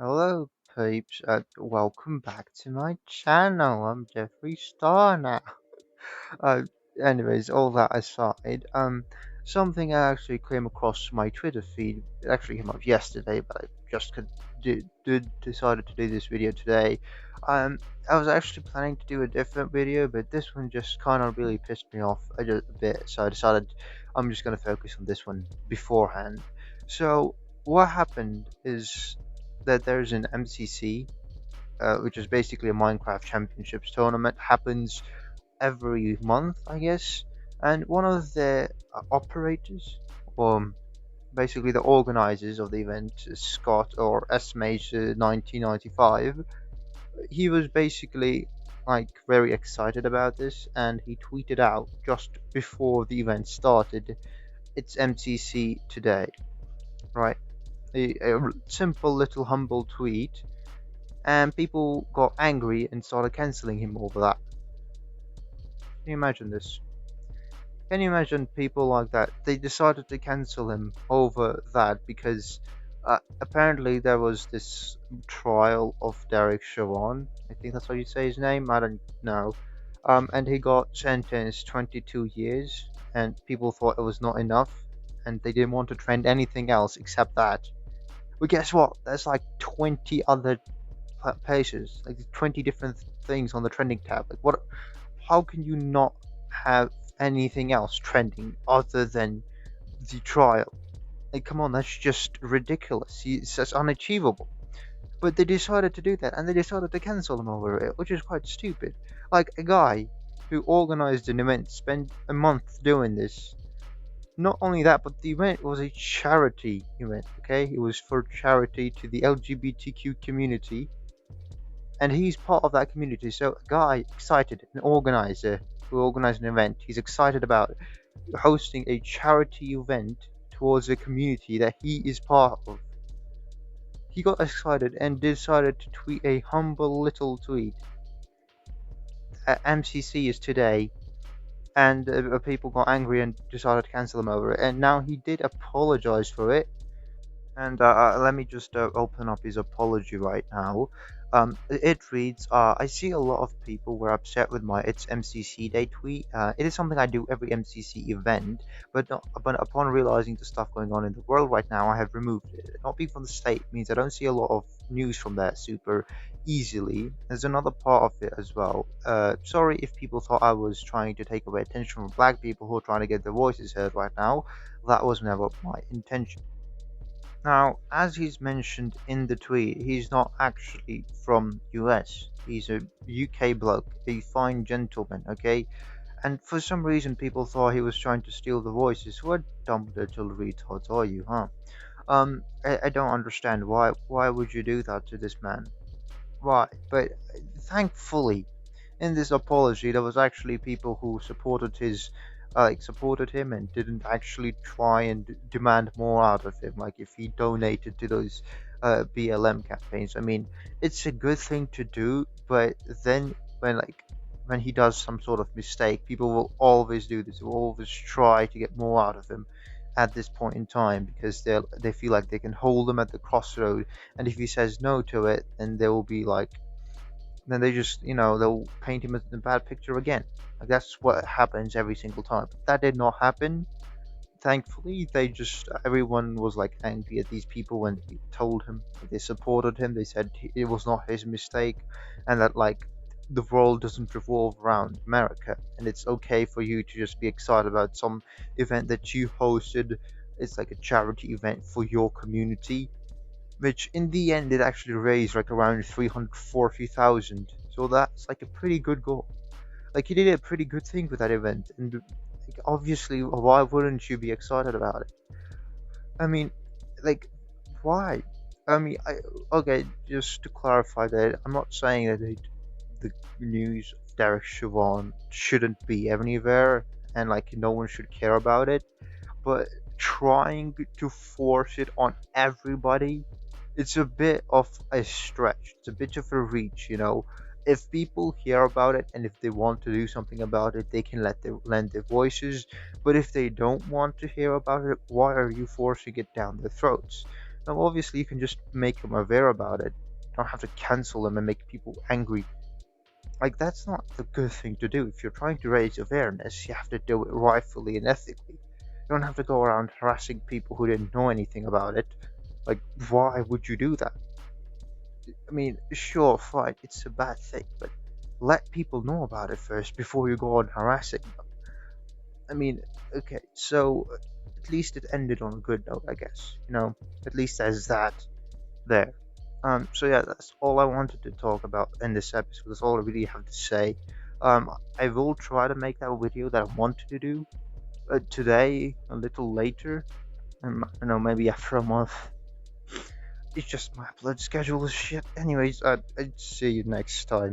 Hello, peeps. Welcome back to my channel. I'm Jeffree Star now. Uh, Anyways, all that aside, something I actually came across my Twitter feed. It actually came up yesterday, but I just decided to do this video today. Um, I was actually planning to do a different video, but this one just kind of really pissed me off a bit, so I decided I'm just gonna focus on this one beforehand. So what happened is that there's an MCC, which is basically a Minecraft Championships tournament, happens every month, I guess. And one of the operators, or basically the organizers of the event, Scott or Smajor 1995, he was basically like very excited about this, and he tweeted out just before the event started, "It's MCC today," right? A simple little humble tweet, and people got angry and started canceling him over that. Can you imagine this? Can you imagine people like that? They decided to cancel him over that because apparently there was this trial of Derek Chauvin. I think that's how you say his name. I don't know. And he got sentenced 22 years, and people thought it was not enough, and they didn't want to trend anything else except that. But guess what? There's like 20 other pages, like 20 different things on the trending tab. Like, what? How can you not have anything else trending other than the trial? Like, come on, that's just ridiculous. It's just unachievable. But they decided to do that, and they decided to cancel them over it, which is quite stupid. Like, a guy who organized an event spent a month doing this. Not only that, but the event was a charity event, okay? It was for charity to the LGBTQ community, and he's part of that community. So, a guy excited, an organizer who organized an event, he's excited about hosting a charity event towards a community that he is part of. He got excited and decided to tweet a humble little tweet. MCC is today, and people got angry and decided to cancel him over it. And now he did apologize for it, and let me just open up his apology right now. It reads, I see a lot of people were upset with my It's MCC Day tweet. It is something I do every MCC event, but upon realizing the stuff going on in the world right now, I have removed it. Not being from the state means I don't see a lot of news from there super easily. There's another part of it as well. Sorry if people thought I was trying to take away attention from black people who are trying to get their voices heard right now. That was never my intention. Now, as he's mentioned in the tweet, he's not actually from US. He's a UK bloke, a fine gentleman, okay? And for some reason, people thought he was trying to steal the voices. What dumb little retards are you, huh? I don't understand why would you do that to this man? Why? But thankfully, in this apology, there was actually people who supported him and didn't actually try and demand more out of him. Like if he donated to those BLM campaigns. I mean, it's a good thing to do, but then when he does some sort of mistake, people will always do this. Will always try to get more out of him at this point in time because they feel like they can hold him at the crossroad, and if he says no to it, then they will be like, then they just, they'll paint him as a bad picture again. Like that's what happens every single time. But that did not happen. Thankfully, everyone was like angry at these people when they told him, they supported him. They said it was not his mistake, and that like the world doesn't revolve around America, and it's okay for you to just be excited about some event that you hosted. It's like a charity event for your community, which in the end it actually raised like around 340,000. So that's like a pretty good goal. Like he did a pretty good thing with that event, and like, obviously, why wouldn't you be excited about it? I mean, like, why? I mean, okay, just to clarify that, I'm not saying that the news of Derek Chauvin shouldn't be anywhere and like no one should care about it, but trying to force it on everybody, it's a bit of a stretch. It's a bit of a reach. If people hear about it and if they want to do something about it, they can lend their voices. But if they don't want to hear about it, why are you forcing it down their throats? Now, obviously, you can just make them aware about it. You don't have to cancel them and make people angry. Like, that's not the good thing to do. If you're trying to raise awareness, you have to do it rightfully and ethically. You don't have to go around harassing people who didn't know anything about it. Like, why would you do that? I mean, sure, fine, it's a bad thing, but let people know about it first before you go on harassing them. I mean, okay, so at least it ended on a good note, I guess. At least there's that there. So yeah, that's all I wanted to talk about in this episode. That's all I really have to say. I will try to make that video that I wanted to do today, a little later. Maybe after a month. It's just my upload schedule is shit. Anyways, I'd see you next time.